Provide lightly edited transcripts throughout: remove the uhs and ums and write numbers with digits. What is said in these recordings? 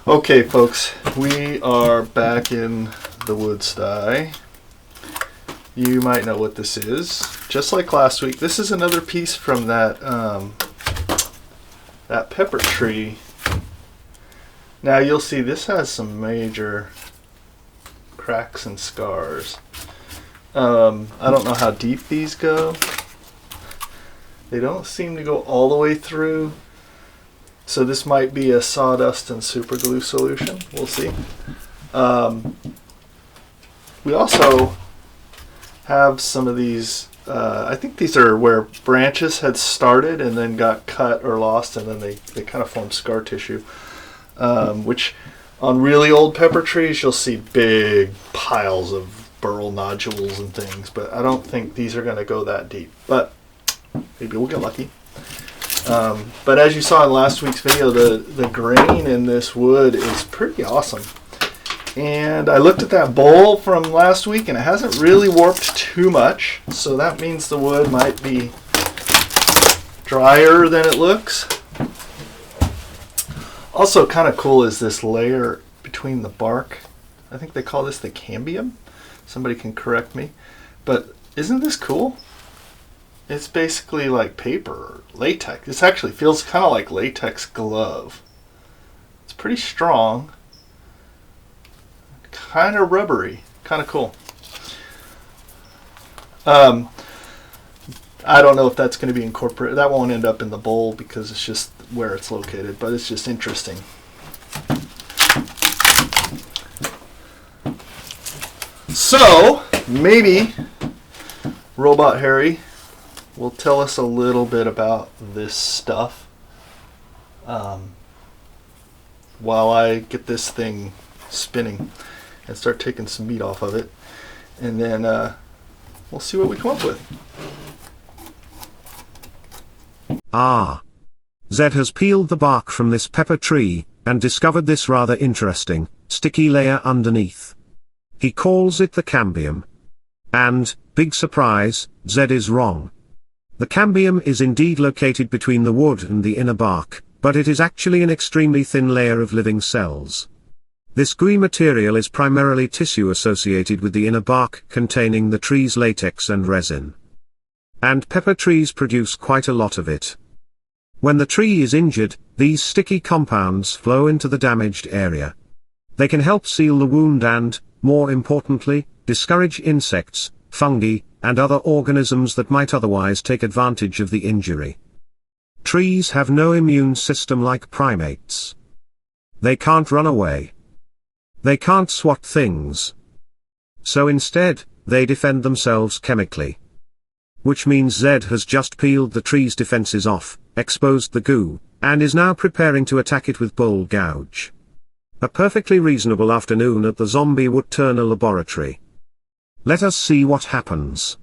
Okay, folks, we are back in the Woodsty. You might know what this is. Just like last week, this is another piece from that that pepper tree. Now you'll see this has some major cracks and scars. I don't know how deep these go. They don't seem to go all the way through. So this might be a sawdust and super glue solution. We'll see. We also have some of these, I think these are where branches had started and then got cut or lost, and then they kind of form scar tissue, which on really old pepper trees you'll see big piles of burl nodules and things, but I don't think these are going to go that deep, but maybe we'll get lucky. But as you saw in last week's video, the grain in this wood is pretty awesome. And I looked at that bowl from last week and it hasn't really warped too much. So that means the wood might be drier than it looks. Also kind of cool is this layer between the bark. I think they call this the cambium. Somebody can correct me. But isn't this cool? It's basically like paper or latex. This actually feels kind of like latex glove. It's pretty strong. Kind of rubbery. Kind of cool. I don't know if that's going to be incorporated. That won't end up in the bowl because it's just where it's located, but it's just interesting. So, maybe Robot Harry will tell us a little bit about this stuff while I get this thing spinning and start taking some meat off of it, and then we'll see what we come up with. Zed has peeled the bark from this pepper tree and discovered this rather interesting, sticky layer underneath. He calls it the cambium. And, big surprise, Zed is wrong. The cambium is indeed located between the wood and the inner bark, but it is actually an extremely thin layer of living cells. This gooey material is primarily tissue associated with the inner bark containing the tree's latex and resin. And pepper trees produce quite a lot of it. When the tree is injured, these sticky compounds flow into the damaged area. They can help seal the wound and, more importantly, discourage insects, fungi, and other organisms that might otherwise take advantage of the injury. Trees have no immune system like primates. They can't run away. They can't swat things. So instead, they defend themselves chemically. Which means Zed has just peeled the tree's defenses off, exposed the goo, and is now preparing to attack it with bowl gouge. A perfectly reasonable afternoon at the Zombie Woodturner laboratory. Let us see what happens.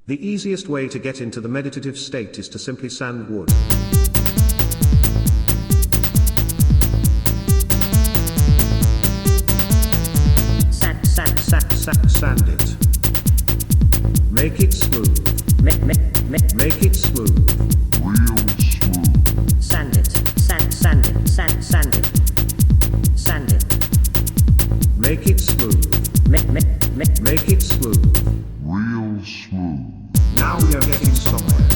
The easiest way to get into the meditative state is to simply sand wood. Sand it. Make it smooth. Make it smooth. Real smooth. Sand it. Sand it. Sand it. Sand it. Make it smooth. Make it smooth. Real smooth. Now we are getting somewhere.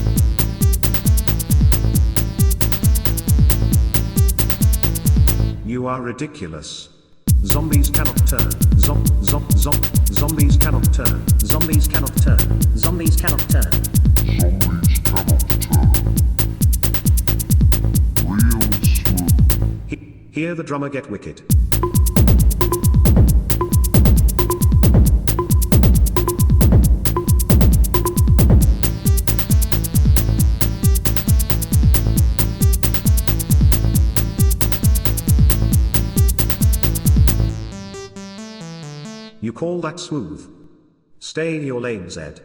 You are ridiculous. Zombies cannot turn. Zombies cannot turn. Zombies cannot turn. Zombies cannot turn. Zombies cannot turn. Real smooth. Hear the drummer get wicked. You call that smooth? Stay in your lane, Zed.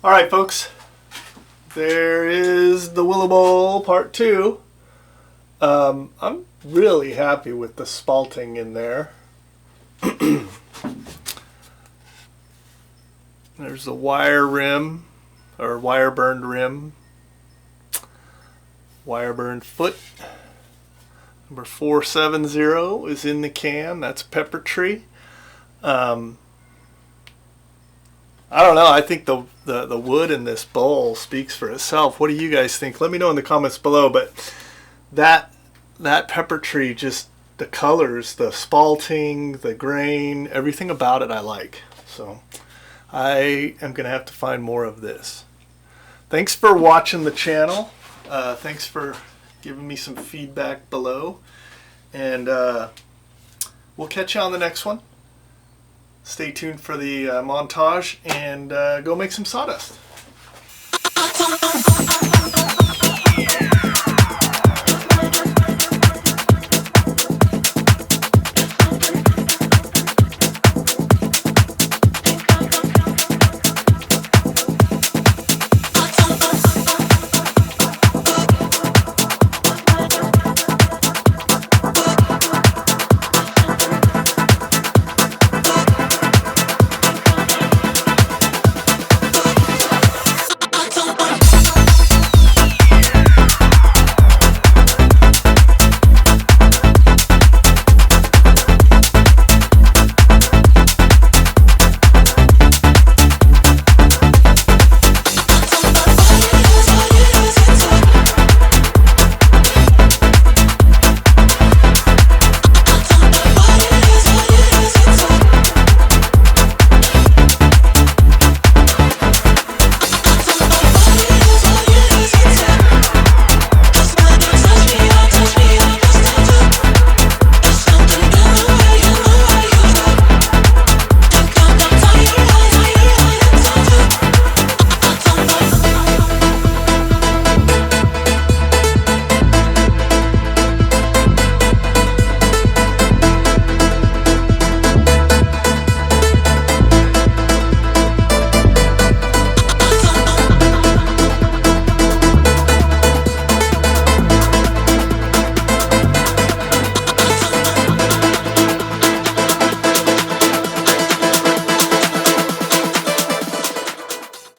Alright folks, there is the Willow Bowl Part 2. I'm really happy with the spalting in there. There's the wire rim, or wire burned rim. Wire burned foot. Number 470 is in the can. That's pepper tree. I don't know. I think the wood in this bowl speaks for itself. What do you guys think? Let me know in the comments below. But that pepper tree, just the colors, the spalting, the grain, everything about it I like. So I am going to have to find more of this. Thanks for watching the channel. Thanks for giving me some feedback below. And we'll catch you on the next one. Stay tuned for the montage and go make some sawdust.